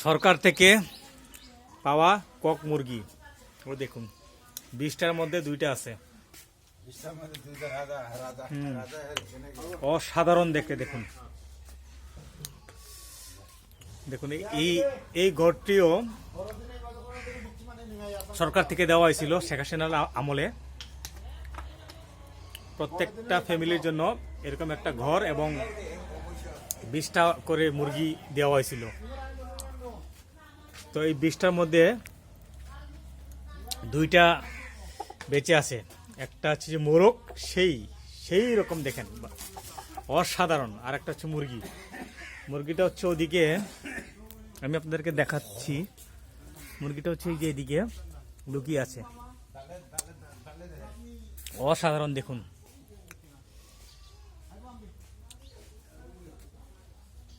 সরকার থেকে পাওয়া কক মুরগি ও দেখুন 20টার মধ্যে 2টা আছে। অসাধারণ দেখতে দেখুন দেখুন এই ঘরটিও সরকার থেকে দেওয়া হয়েছিল শেখ হাসিনার আমলে। প্রত্যেকটা ফ্যামিলির জন্য এরকম একটা ঘর এবং 20টা করে মুরগি দেওয়া হয়েছিল। তো এই 20টার মধ্যে 2টা বেঁচে আছে। একটা হচ্ছে যে মোরগ, সেই রকম দেখেন অসাধারণ। আর একটা হচ্ছে মুরগিটা হচ্ছে ওদিকে, আমি আপনাদেরকে দেখাচ্ছি। মুরগিটা হচ্ছে এই যে এদিকে লুকিয়ে আছে। অসাধারণ দেখুন।